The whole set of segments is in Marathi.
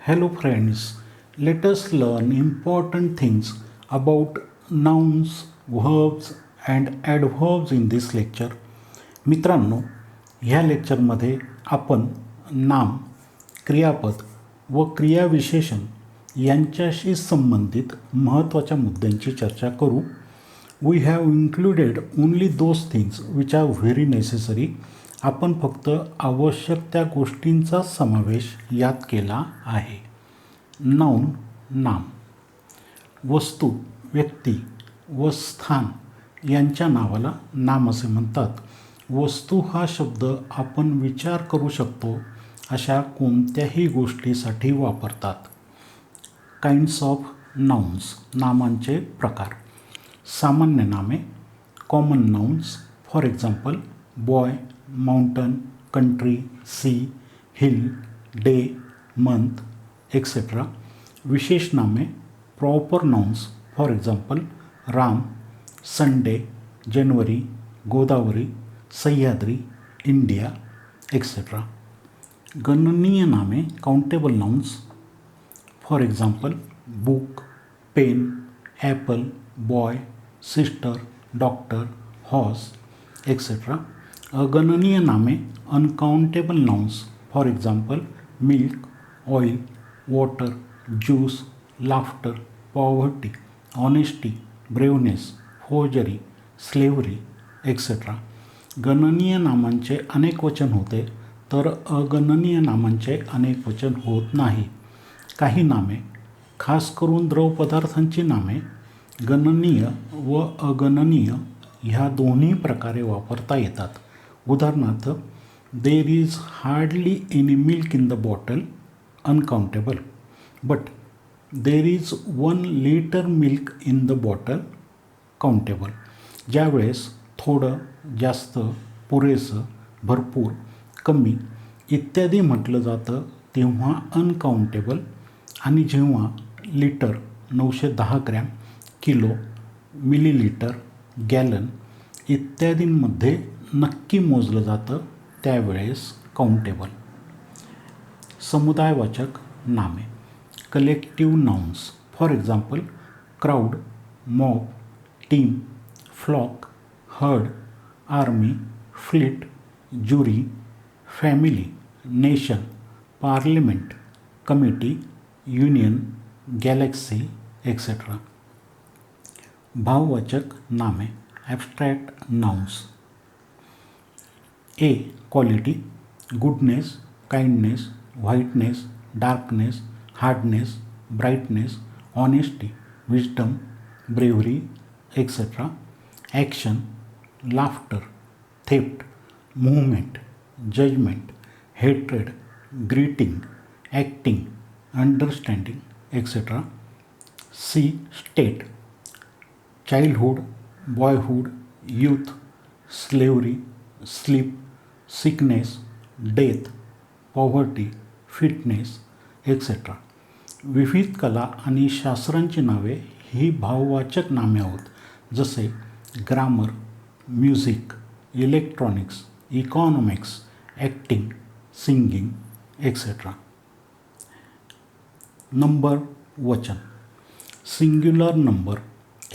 Hello friends, let us learn important things about nouns, verbs and adverbs in this lecture. मित्रांनो, ह्या लेक्चरमध्ये आपण नाम, क्रियापद व क्रियाविशेषण यांच्याशी संबंधित महत्त्वाच्या मुद्द्यांची चर्चा करू. We have included only those things which are very necessary. आपण फक्त आवश्यक त्या गोष्टींचा समावेश यात केला आहे. नाउन नाम, वस्तू, व्यक्ती व स्थान यांच्या नावाला नाम असे म्हणतात. वस्तू हा शब्द आपण विचार करू शकतो अशा कोणत्याही गोष्टीसाठी वापरतात. काइंड्स ऑफ नाउन्स, नामांचे प्रकार. सामान्य नामे, common nouns, for example boy, mountain, country, sea, hill, day, month etcetera. विशेष नामे, proper nouns, for example Ram, Sunday, January, Godavari, Sahyadri, India etcetera. गणनीय नामे, countable nouns, for example book, pen, apple, boy, sister, doctor, horse etcetera. अगणनीय नामे, uncountable nouns, for example milk, oil, water, juice, laughter, poverty, honesty, braveness, forgery, slavery etcetera. गणनीय नामांचे अनेक वचन होते तर अगणनीय नामांचे अनेक वचन होत नाही. काही नामे, खास करून द्रव पदार्थांची नामे, गणनीय व अगणनीय ह्या दोन्ही प्रकारे वापरता येतात. उदाहरणार्थ, there is hardly any milk in the bottle, uncountable. But there is 1 litre milk in the bottle, countable. ज्यावेळेस थोडं, जास्त, पुरेसं, भरपूर, कमी इत्यादी म्हटलं जातं तेव्हा अनकाउंटेबल, आणि जेव्हा litre 910 gram, kilo, millilitre, gallon इत्यादींमध्ये नक्की मोजलं जातं त्यावेळेस काउंटेबल. समुदायवाचक नामे, collective nouns, for example crowd, mob, team, flock, herd, army, fleet, jury, family, nation, parliament, committee, union, galaxy etcetera. भाववाचक नामे, abstract nouns. A. Quality, goodness, kindness, whiteness, darkness, hardness, brightness, honesty, wisdom, bravery etcetera. Action, laughter, theft, movement, judgement, hatred, greeting, acting, understanding etcetera. C. State, childhood, boyhood, youth, slavery, sleep, sickness, death, poverty, fitness etcetera. विविध कला आणि शास्त्रांची नावे ही भाववाचक नामे आहोत, जसे grammar, music, electronics, economics, acting, singing etcetera. Number वचन. सिंग्युलर नंबर,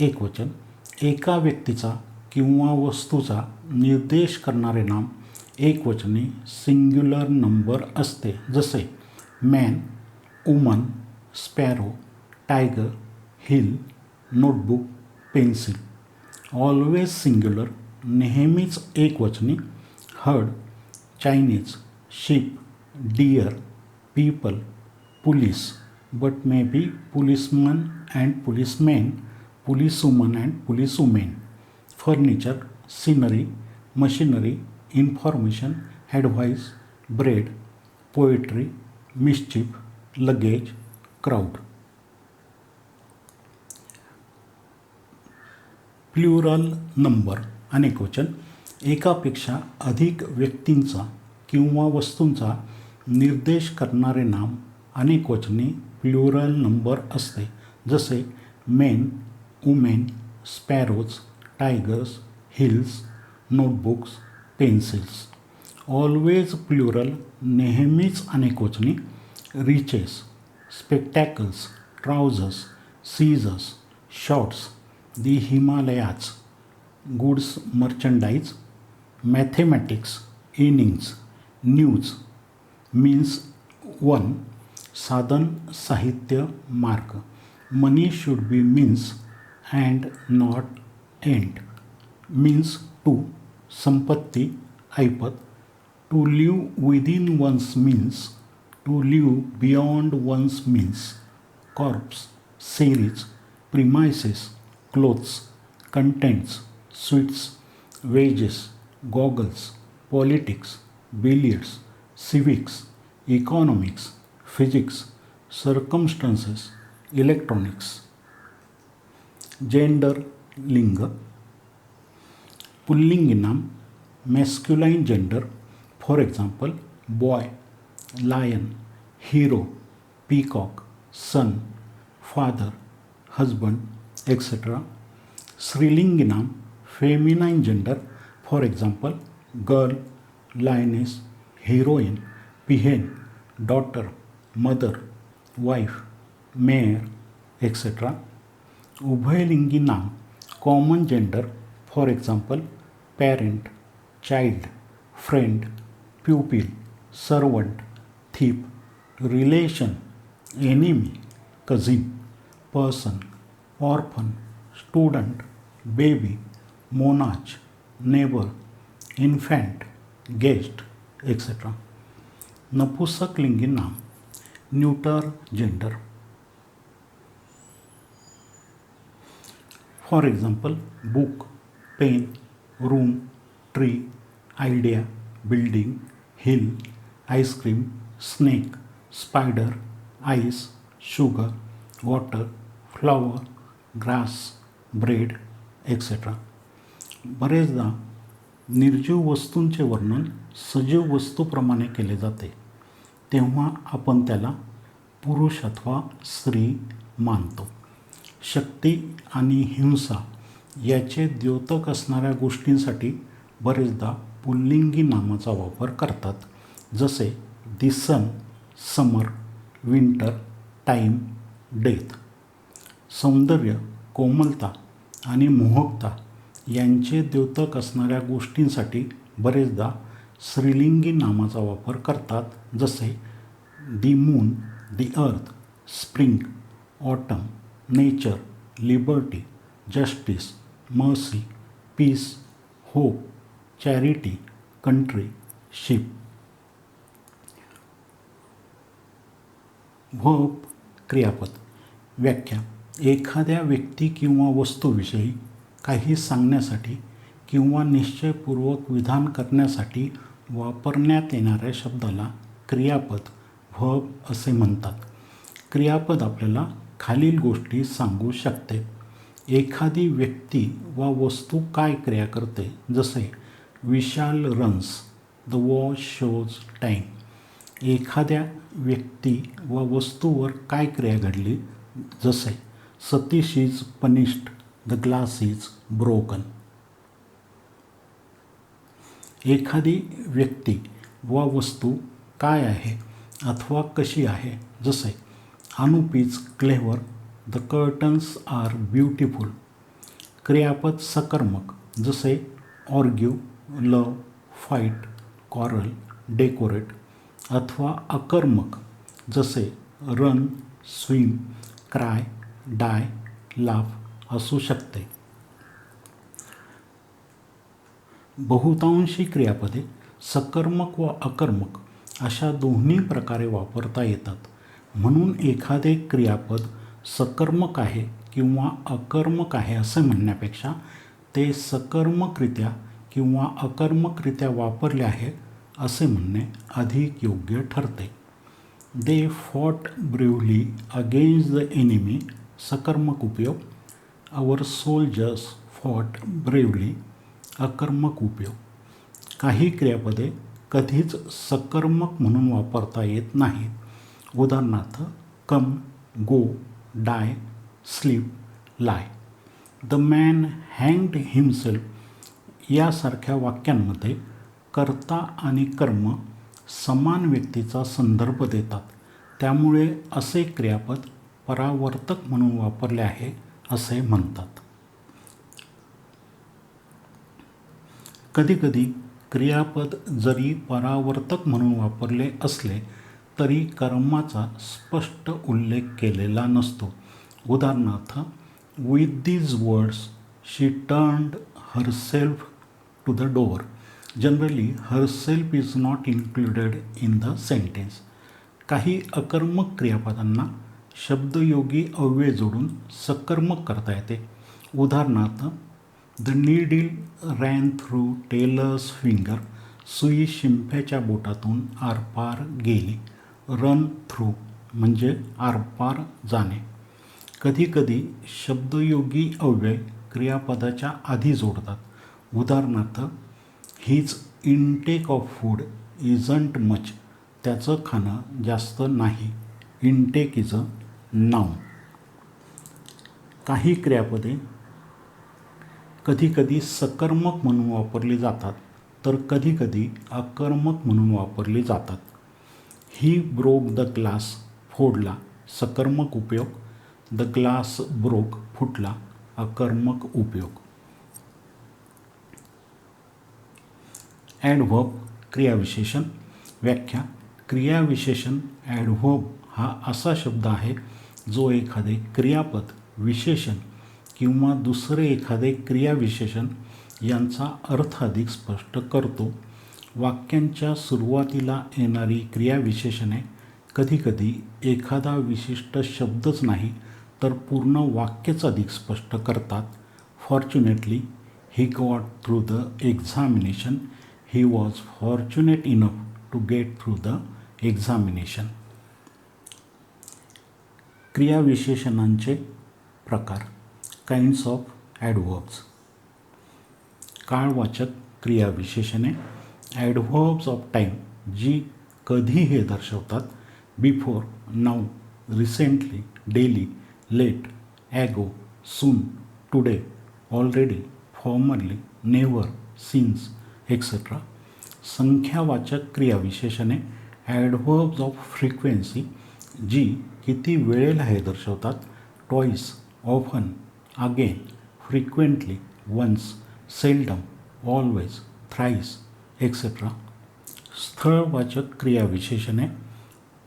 एकवचन, एका व्यक्तीचा किंवा वस्तूचा निर्देश करणारे नाम एकवचनी सिंग्युलर नंबर असते, जसे man, woman, sparrow, tiger, hill, notebook, pencil. Always singular, नेहमीच एकवचनी. Herd, Chinese, sheep, deer, people, police, but may be policeman and policemen, policewoman and policewomen. Furniture, scenery, machinery, information, advice, bread, poetry, mischief, luggage, crowd. Plural number, अनेकवचन, एकापेक्षा अधिक व्यक्तींचा किंवा वस्तूंचा निर्देश करणारे नाम अनेकवचनी प्लुरल नंबर असते, जसे men, women, sparrows, tigers, hills, notebooks, pencils. Always plural, नेहमीच अनेकवचनी. Riches, spectacles, trousers, scissors, shorts, the Himalayas, goods merchandise, mathematics, innings, news, means 1. साधन साहित्य मार्ग. Money should be means and not end. Means 2. संपत्ती ऐपत. To live within one's means. To live beyond one's means. Corpse, series, premises, clothes, contents, sweets, wages, goggles, politics, billiards, civics, economics, physics, circumstances, electronics. Gender, लिंग. पुल्लिंगी नाम masculine gender, for example boy, lion, hero, peacock, son, father, husband, etc. स्त्रीलिंगी नाम feminine gender, for example girl, lioness, heroine, pehen, daughter, mother, wife, mare, etc. उभयलिंगी नाम common gender, for example parent, child, friend, pupil, servant, thief, relation, enemy, cousin, person, orphan, student, baby, monarch, neighbor, infant, guest, etc. नपुंसकलिंगी नाम neuter gender. For example book, pen, room, tree, idea, building, hill, ice cream, snake, spider, ice, sugar, water, flower, grass, bread, etcetera. बरेचदा निर्जीव वस्तूंचे वर्णन सजीव वस्तूप्रमाणे केले जाते तेव्हा आपण त्याला पुरुष अथवा स्त्री मानतो. शक्ती आणि हिंसा याचे द्योतक असणाऱ्या गोष्टींसाठी बरेचदा पुल्लिंगी नामाचा वापर करतात, जसे दी सन, समर, विंटर, टाईम, डेथ. सौंदर्य, कोमलता आणि मोहकता यांचे द्योतक असणाऱ्या गोष्टींसाठी बरेचदा स्त्रीलिंगी नामाचा वापर करतात, जसे दी moon, the earth, spring, autumn, nature, liberty, justice, mercy, peace, hope, charity, country, ship. Verb, क्रियापद. व्याख्या. एखाद्या व्यक्ती किंवा वस्तूविषयी काही सांगण्यासाठी किंवा निश्चयपूर्वक विधान करण्यासाठी वापरण्यात येणाऱ्या शब्दाला क्रियापद, व्हर्ब असे म्हणतात. क्रियापद आपल्याला खालील गोष्टी सांगू शकते. एखादी व्यक्ती वा वस्तू काय क्रिया करते, जसे Vishal runs, the watch shows time. एखाद्या व्यक्ती वा वस्तूवर काय क्रिया घडली, जसे Satish is punished, the glass is broken. एखादी व्यक्ती वा वस्तू काय आहे अथवा कशी आहे, जसे Anup is clever, the curtains are beautiful. क्रियापद सकर्मक, जसे argue, love, fight, quarrel, decorate. अथवा अकर्मक, जसे run, swim, cry, die, laugh असू शकते. बहुतांशी क्रियापदे सकर्मक व अकर्मक अशा दोन्ही प्रकारे वापरता येतात. म्हणून एखादे क्रियापद सकर्मक आहे किंवा अकर्मक आहे असे म्हणण्यापेक्षा ते सकर्मकरित्या किंवा अकर्मकरित्या वापरले आहे असे म्हणणे अधिक योग्य ठरते. They fought bravely against the enemy, सकर्मक उपयोग. आवर सोल्जर्स फॉट ब्रेवली, अकर्मक उपयोग. काही क्रियापदे कधीच सकर्मक म्हणून वापरता येत नाहीत. उदाहरणार्थ come, go, die, sleep, lie. The man हँग्ड हिमसेल्फ यासारख्या वाक्यांमध्ये कर्ता आणि कर्म समान व्यक्तीचा संदर्भ देतात. त्यामुळे असे क्रियापद परावर्तक म्हणून वापरले आहे असे म्हणतात. कधीकधी क्रियापद जरी परावर्तक म्हणून वापरले असले तरी कर्माचा स्पष्ट उल्लेख केलेला नसतो. उदाहरणार्थ, with these words she turned herself to the door. Generally herself is not included in the sentence. काही अकर्मक क्रियापदांना शब्दयोगी अव्यय जोडून सकर्मक करता येते. उदाहरणार्थ, the needle ran through tailor's finger. सुई शिंप्याच्या बोटातून आरपार गेली. रन थ्रू म्हणजे आरपार जाणे. कधीकधी शब्दयोगी अव्यय क्रियापदाच्या आधी जोडतात. उदाहरणार्थ, his intake of food isn't much. त्याचं खाणं जास्त नाही. Intake is a noun. काही क्रियापदे कधीकधी सकर्मक म्हणून वापरली जातात तर कधीकधी अकर्मक म्हणून वापरली जातात. He broke the glass. फोडला, सकर्मक उपयोग. द ग्लास ब्रोक, फुटला, अकर्मक उपयोग. ॲडव्हर्ब क्रियाविशेषण. व्याख्या. क्रियाविशेषण ॲडव्हर्ब हा असा शब्द आहे जो एखादे क्रियापद, विशेषण किंवा दुसरे एखादे क्रियाविशेषण यांचा अर्थ अधिक स्पष्ट करतो. वाक्यांच्या सुरुवातीला येणारी क्रियाविशेषणे कधीकधी एखादा विशिष्ट शब्दच नाही तर पूर्ण वाक्यच अधिक स्पष्ट करतात. Fortunately he got through the examination. He was fortunate enough to get through the examination. क्रियाविशेषणांचे प्रकार. Kinds of adverbs. काळवाचक क्रियाविशेषणे. ॲडव्हर्ब्स ऑफ टाईम, जी कधी हे दर्शवतात. Before, now, recently, daily, late, ago, soon, today, already, formerly, never, since, etcetera. संख्यावाचक क्रियाविशेषणे. ॲडव्हर्ब्स ऑफ फ्रिक्वेन्सी, जी किती वेळेला हे दर्शवतात. Twice, often, again, frequently, once, seldom, always, thrice, etcetera. स्थळवाचक क्रियाविशेषणे.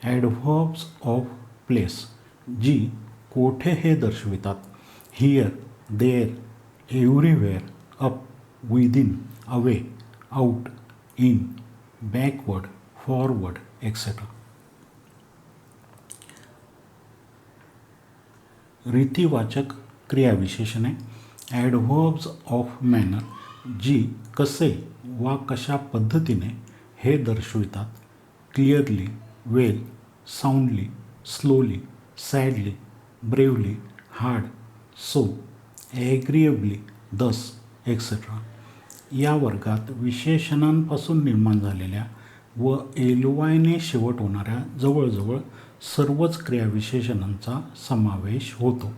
ॲडव्हर्ब्स ऑफ प्लेस, जी कोठे हे दर्शवितात. Here, there, everywhere, up, within, away, out, in, backward, forward, etcetera. रीतिवाचक क्रियाविशेषणे. ॲडव्हर्ब्स ऑफ मॅनर, जी कसे वा कशा पद्धतीने हे दर्शवितात. Clearly, well, soundly, slowly, sadly, bravely, hard, so, agreeably, thus, etcetera. या वर्गात विशेषणांपासून निर्माण झालेल्या व एलवायने शेवट होणाऱ्या जवळजवळ सर्वच क्रियाविशेषणांचा समावेश होतो.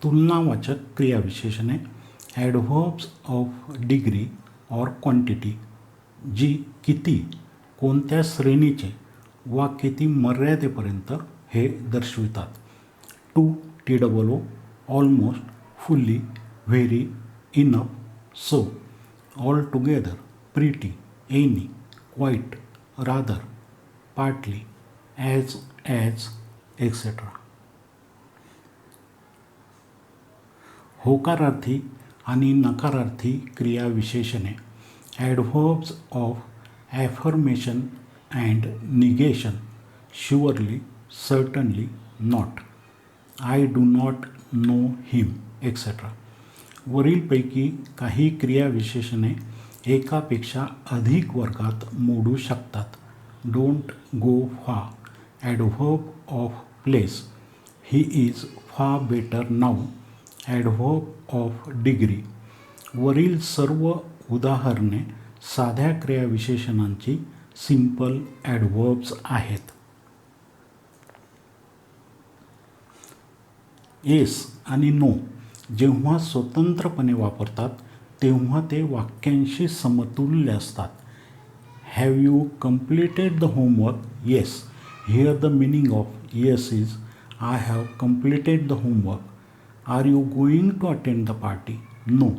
तुलनावाचक क्रियाविशेषणे. Adverbs of degree or quantity, जी किती, कोणत्या श्रेणीचे वा किती मर्यादेपर्यंत हे दर्शवितात. Too, TOO, almost, fully, very, enough, so, altogether, pretty, any, quite, rather, partly, as, etcetera. होकारार्थी आणि नकारार्थी क्रियाविशेषणे. Adverbs of affirmation and negation. Surely, certainly, not, I do not know him, etcetera. वरीलपैकी काही क्रियाविशेषणे एकापेक्षा अधिक वर्गात मोडू शकतात. डोंट गो फार. Adverb of place, he is far better now. Adverb of degree. वरील सर्व उदाहरणे साध्या क्रियाविशेषणांची सिंपल ॲडव्हर्ब्स आहेत. येस आणि नो जेव्हा स्वतंत्रपणे वापरतात तेव्हा ते वाक्यांशी समतुल्य असतात. Have you completed the homework? Yes. Here the meaning of yes is I have completed the homework. Are you going to attend the party? No.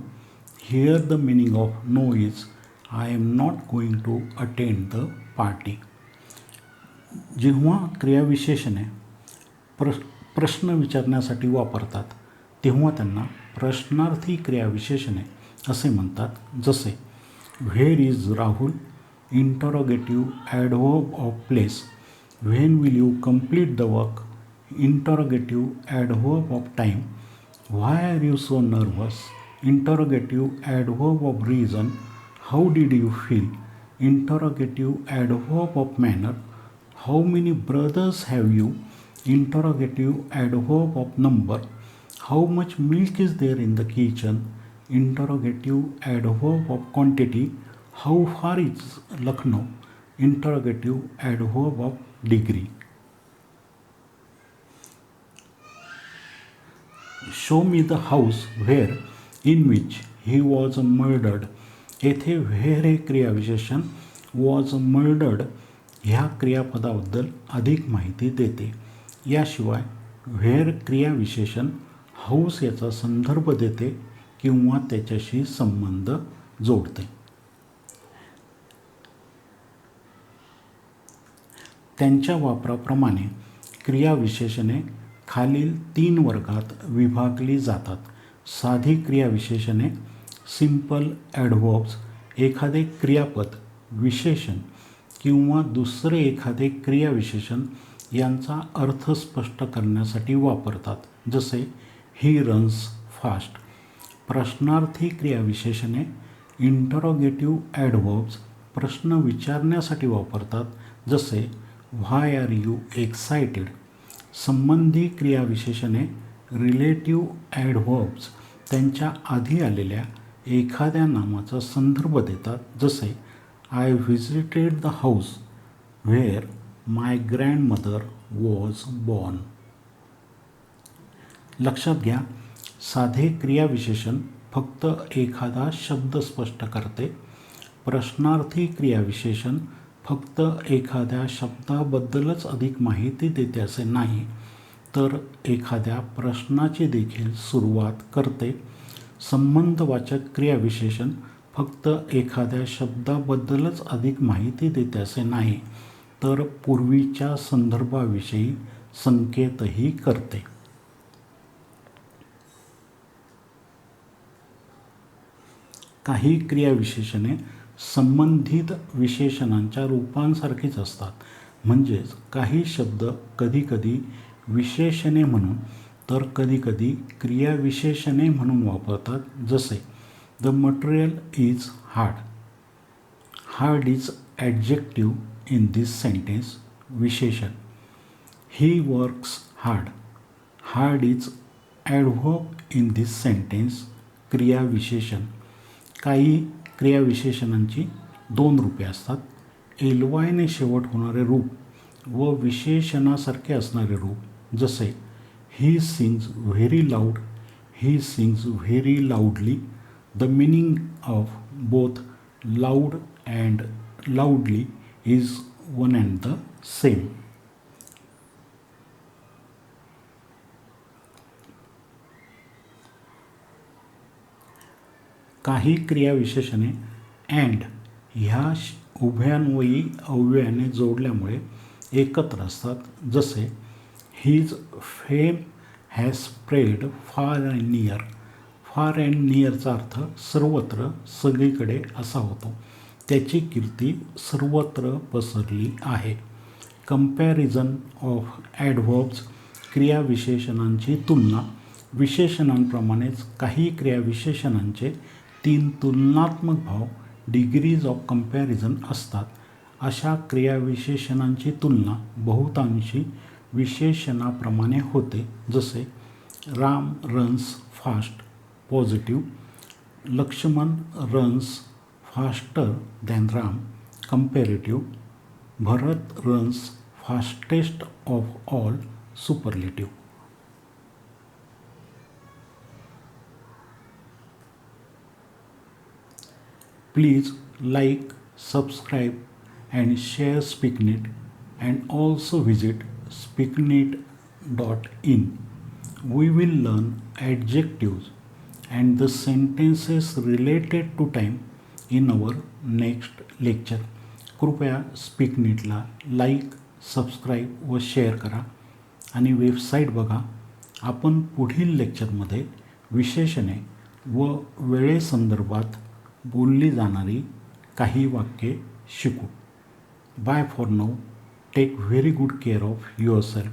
Here the meaning of no is I am not going to attend the party. जेव्हा क्रियाविशेषणे प्रश्न विचारण्यासाठी वापरतात तेव्हा त्यांना प्रश्नार्थी क्रियाविशेषणे असे म्हणतात. जसे where is Rahul, interrogative adverb of place. When will you complete the work, interrogative adverb of time. Why are you so nervous, interrogative adverb of reason. How did you feel, interrogative adverb of manner. How many brothers have you, interrogative adverb of number. How much milk is there in the kitchen, interrogative adverb of quantity. How far is Lucknow, interrogative adverb of degree. Show me the house where in which he was murdered. येथे व्हेअर हे क्रियाविशेषण वॉज मर्डर्ड ह्या क्रियापदाबद्दल अधिक माहिती देते. याशिवाय व्हेअर क्रियाविशेषण हाऊस याचा संदर्भ देते किंवा त्याच्याशी संबंध जोडते. त्यांच्या वापराप्रमाणे क्रियाविशेषणे खालील 3 वर्गात विभागली जातात. साधी क्रियाविशेषणे, सिंपल ॲडव्हर्ब्स, एखादे क्रियापद, विशेषण किंवा दुसरे एखादे क्रियाविशेषण यांचा अर्थ स्पष्ट करण्यासाठी वापरतात. जसे ही रन्स फास्ट. प्रश्नार्थी क्रियाविशेषणे, इंटरोगेटिव्ह ॲडव्हर्ब्स, प्रश्न विचारण्यासाठी वापरतात. जसे व्हाय आर यू एक्सायटेड. संबंधी क्रियाविशेषणे, रिलेटिव्ह ॲडव्हर्ब्स, त्यांच्या आधी आलेल्या एखाद्या नामाचा संदर्भ देतात. जसे I visited the house where my grandmother was born. लक्षात घ्या, साधे क्रियाविशेषण फक्त एखादा शब्द स्पष्ट करते. प्रश्नार्थी क्रियाविशेषण फक्त एखाद्या शब्दाबद्दलच अधिक माहिती देते असे नाही, तर एखाद्या प्रश्नाची देखील सुरुवात करते. संबंधवाचक क्रियाविशेषण फक्त एखाद्या शब्दाबद्दलच अधिक माहिती देते असे नाही, तर पूर्वीच्या संदर्भाविषयी संकेतही करते. काही क्रियाविशेषणे संबंधित विशेषणांच्या रूपांसारखीच असतात. म्हणजेच काही शब्द कधीकधी विशेषणे म्हणून तर कधीकधी क्रियाविशेषणे म्हणून वापरतात. जसे the material is hard. Hard is adjective in this sentence, विशेषण. He works hard. Hard is adverb in this sentence, क्रियाविशेषण. काही क्रियाविशेषणांची 2 रूपे असतात. एलवायने शेवट होणारे रूप व विशेषणासारखे असणारे रूप. जसे he sings very loud. He sings very लाऊडली. The meaning of both loud and लाऊडली is one and the same. काही क्रियाविशेषणे अँड ह्या उभयान्वयी अव्ययाने जोडल्यामुळे एकत्र असतात. जसे हिज फेम हॅज स्प्रेड फार अँड नियर. फार अँड नियरचा अर्थ सर्वत्र, सगळीकडे असा होतो. त्याची कीर्ती सर्वत्र पसरली आहे. कंपॅरिझन ऑफ ॲडव्हर्ब्स, क्रियाविशेषणांची तुलना. विशेषणांप्रमाणेच काही क्रियाविशेषणांचे 3 तुलनात्मक भाव, डिग्रीज ऑफ कंपॅरिझन असतात. अशा क्रियाविशेषणांची तुलना बहुतांशी विशेषणाप्रमाणे होते. जसे Ram runs fast, positive. Lakshman runs faster than Ram, comparative. Bharat runs fastest of all, superlative. Please like, subscribe and share SpeakNet and also visit speaknit.in. We will learn adjectives and the sentences related to time in our next lecture. कृपया स्पीकनीटला लाईक, सबस्क्राईब व शेअर करा आणि वेबसाईट बघा. आपण पुढील लेक्चरमध्ये विशेषणे व वेळेसंदर्भात बोलली जाणारी काही वाक्ये शिकू. Bye for now. Take very good care of your self.